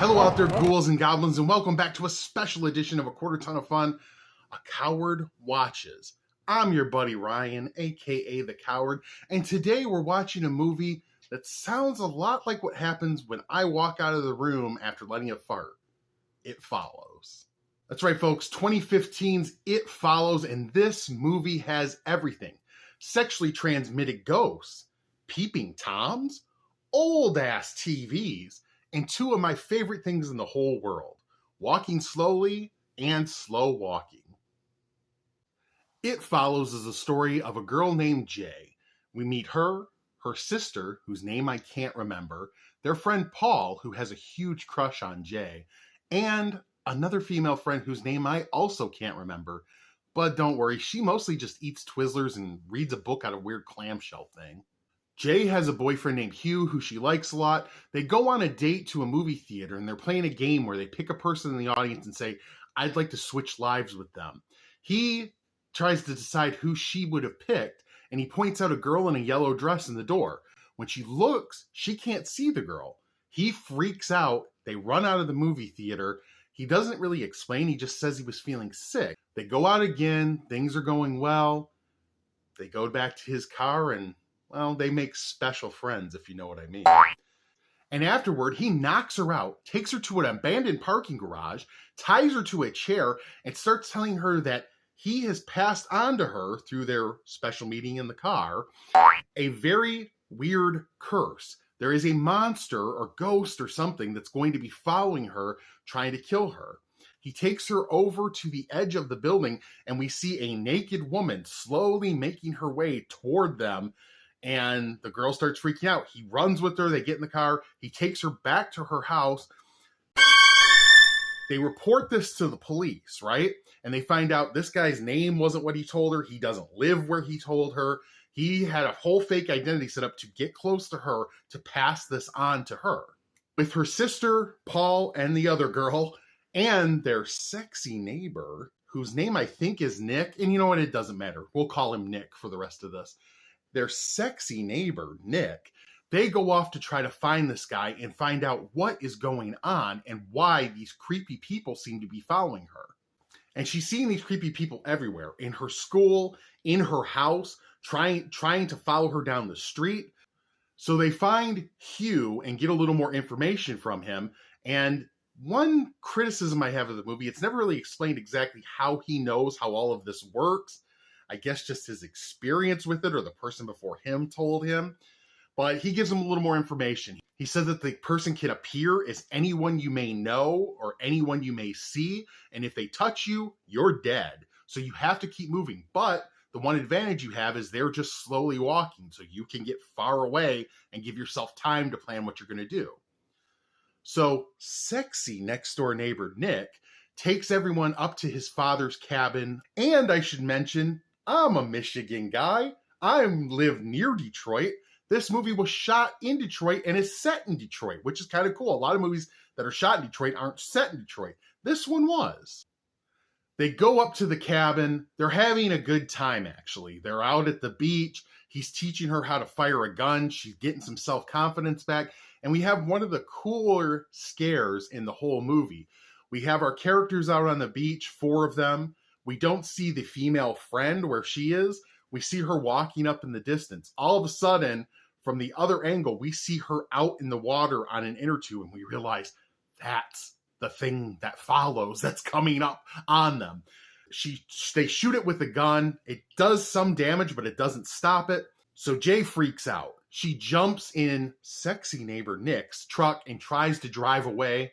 Hello out there, ghouls and goblins, and welcome back to a special edition of A Quarter Ton of Fun, A Coward Watches. I'm your buddy Ryan, aka The Coward, and today we're watching a movie that sounds a lot like what happens when I walk out of the room after letting a fart. It Follows. That's right, folks, 2015's It Follows, and this movie has everything. Sexually transmitted ghosts, peeping toms, old-ass TVs, and two of my favorite things in the whole world, walking slowly and slow walking. It Follows is a story of a girl named Jay. We meet her, her sister, whose name I can't remember, their friend Paul, who has a huge crush on Jay, and another female friend whose name I also can't remember. But don't worry, she mostly just eats Twizzlers and reads a book out of a weird clamshell thing. Jay has a boyfriend named Hugh who she likes a lot. They go on a date to a movie theater and they're playing a game where they pick a person in the audience and say, I'd like to switch lives with them. He tries to decide who she would have picked, and he points out a girl in a yellow dress in the door. When she looks, she can't see the girl. He freaks out. They run out of the movie theater. He doesn't really explain. He just says he was feeling sick. They go out again. Things are going well. They go back to his car and, well, they make special friends, if you know what I mean. And afterward, he knocks her out, takes her to an abandoned parking garage, ties her to a chair, and starts telling her that he has passed on to her through their special meeting in the car a very weird curse. There is a monster or ghost or something that's going to be following her, trying to kill her. He takes her over to the edge of the building, and we see a naked woman slowly making her way toward them. And the girl starts freaking out. He runs with her. They get in the car. He takes her back to her house. They report this to the police, right? And they find out this guy's name wasn't what he told her. He doesn't live where he told her. He had a whole fake identity set up to get close to her, to pass this on to her. With her sister, Paul, and the other girl, and their sexy neighbor, whose name I think is Nick. And you know what? It doesn't matter. We'll call him Nick for the rest of this. Their sexy neighbor, Nick, they go off to try to find this guy and find out what is going on and why these creepy people seem to be following her. And she's seeing these creepy people everywhere, in her school, in her house, trying to follow her down the street. So they find Hugh and get a little more information from him. And one criticism I have of the movie, it's never really explained exactly how he knows how all of this works. I guess just his experience with it, or the person before him told him. But he gives him a little more information. He says that the person can appear as anyone you may know or anyone you may see. And if they touch you, you're dead. So you have to keep moving. But the one advantage you have is they're just slowly walking. So you can get far away and give yourself time to plan what you're going to do. So sexy next door neighbor Nick takes everyone up to his father's cabin. And I should mention, I'm a Michigan guy. I live near Detroit. This movie was shot in Detroit and is set in Detroit, which is kind of cool. A lot of movies that are shot in Detroit aren't set in Detroit. This one was. They go up to the cabin. They're having a good time, actually. They're out at the beach. He's teaching her how to fire a gun. She's getting some self-confidence back. And we have one of the cooler scares in the whole movie. We have our characters out on the beach, 4 of them. We don't see the female friend where she is. We see her walking up in the distance. All of a sudden, from the other angle, we see her out in the water on an inner tube, and we realize that's the thing that follows, that's coming up on them. They shoot it with a gun. It does some damage, but it doesn't stop it. So Jay freaks out. She jumps in sexy neighbor Nick's truck and tries to drive away.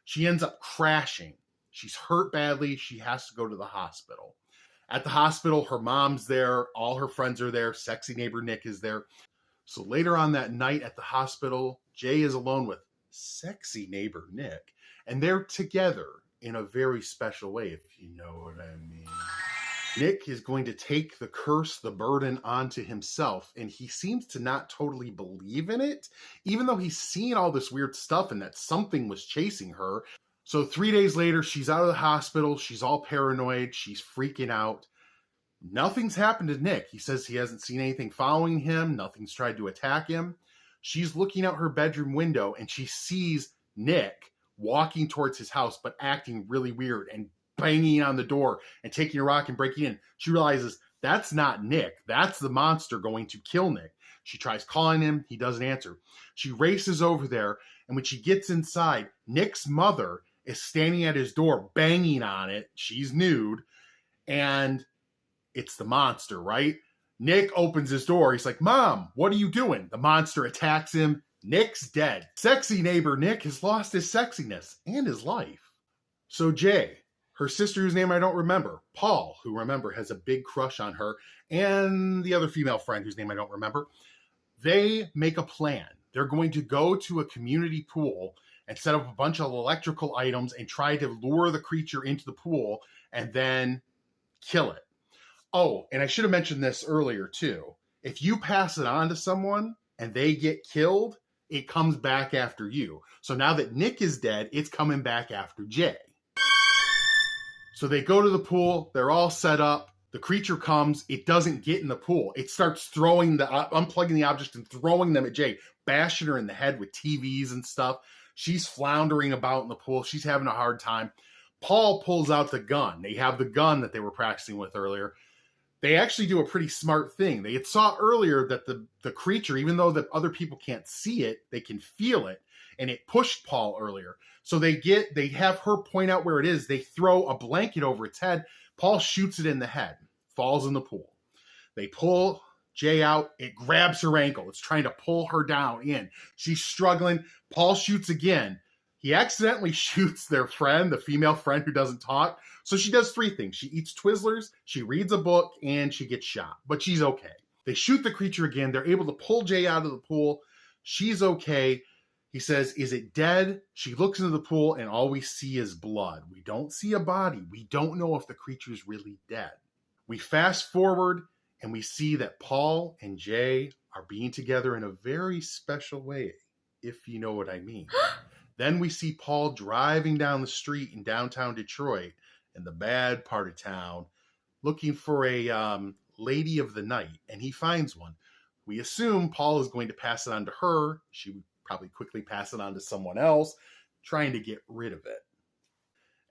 She ends up crashing. She's hurt badly. She has to go to the hospital. At the hospital, her mom's there. All her friends are there. Sexy neighbor Nick is there. So later on that night at the hospital, Jay is alone with sexy neighbor Nick. And they're together in a very special way, if you know what I mean. Nick is going to take the curse, the burden onto himself. And he seems to not totally believe in it, even though he's seen all this weird stuff and that something was chasing her. So 3 days later, she's out of the hospital. She's all paranoid. She's freaking out. Nothing's happened to Nick. He says he hasn't seen anything following him. Nothing's tried to attack him. She's looking out her bedroom window and she sees Nick walking towards his house, but acting really weird and banging on the door and taking a rock and breaking in. She realizes that's not Nick. That's the monster going to kill Nick. She tries calling him. He doesn't answer. She races over there, and when she gets inside, Nick's mother is standing at his door, banging on it. She's nude, and it's the monster, right? Nick opens his door. He's like, Mom, what are you doing? The monster attacks him. Nick's dead. Sexy neighbor Nick has lost his sexiness and his life. So Jay, her sister whose name I don't remember, Paul, who remember has a big crush on her, and the other female friend whose name I don't remember, they make a plan. They're going to go to a community pool and set up a bunch of electrical items and try to lure the creature into the pool and then kill it. Oh, and I should have mentioned this earlier too. If you pass it on to someone and they get killed, it comes back after you. So now that Nick is dead, it's coming back after Jay. So they go to the pool. They're all set up. The creature comes. It doesn't get in the pool. It starts unplugging the objects and throwing them at Jay, bashing her in the head with TVs and stuff. She's floundering about in the pool. She's having a hard time. Paul pulls out the gun. They have the gun that they were practicing with earlier. They actually do a pretty smart thing. They had saw earlier that the creature, even though the other people can't see it, they can feel it. And it pushed Paul earlier. So they have her point out where it is. They throw a blanket over its head. Paul shoots it in the head, falls in the pool. They pull Jay out. It grabs her ankle. It's trying to pull her down in. She's struggling. Paul shoots again. He accidentally shoots their friend, the female friend who doesn't talk. So she does three things. She eats Twizzlers, she reads a book, and she gets shot. But she's okay. They shoot the creature again. They're able to pull Jay out of the pool. She's okay. He says, is it dead? She looks into the pool, and all we see is blood. We don't see a body. We don't know if the creature's really dead. We fast forward, and we see that Paul and Jay are being together in a very special way, if you know what I mean. Then we see Paul driving down the street in downtown Detroit, in the bad part of town, looking for a lady of the night, and he finds one. We assume Paul is going to pass it on to her. She would probably quickly pass it on to someone else, trying to get rid of it.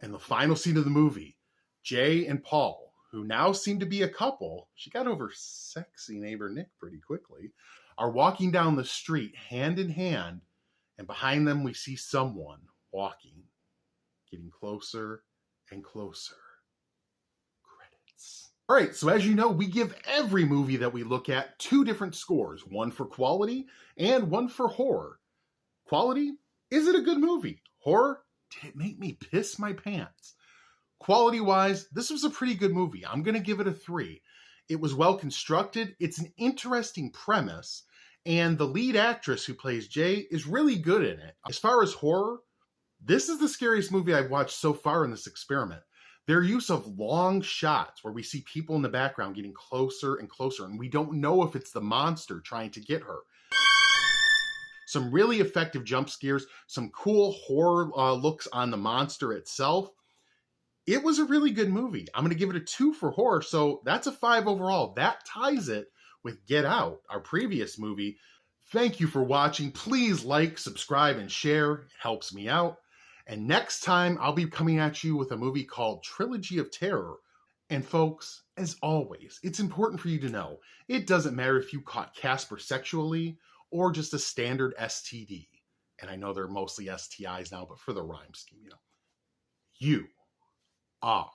And the final scene of the movie, Jay and Paul, who now seem to be a couple, she got over sexy neighbor Nick pretty quickly, are walking down the street hand in hand, and behind them we see someone walking, getting closer and closer. Credits. All right, so as you know, we give every movie that we look at 2 different scores, one for quality and one for horror. Quality, is it a good movie? Horror, did it make me piss my pants? Quality-wise, this was a pretty good movie. I'm going to give it a 3. It was well constructed. It's an interesting premise. And the lead actress who plays Jay is really good in it. As far as horror, this is the scariest movie I've watched so far in this experiment. Their use of long shots where we see people in the background getting closer and closer, and we don't know if it's the monster trying to get her. Some really effective jump scares, some cool horror looks on the monster itself. It was a really good movie. I'm going to give it a 2 for horror, so that's a 5 overall. That ties it with Get Out, our previous movie. Thank you for watching. Please like, subscribe, and share. It helps me out. And next time, I'll be coming at you with a movie called Trilogy of Terror. And folks, as always, it's important for you to know, it doesn't matter if you caught Casper sexually or just a standard STD. And I know they're mostly STIs now, but for the rhyme scheme, you are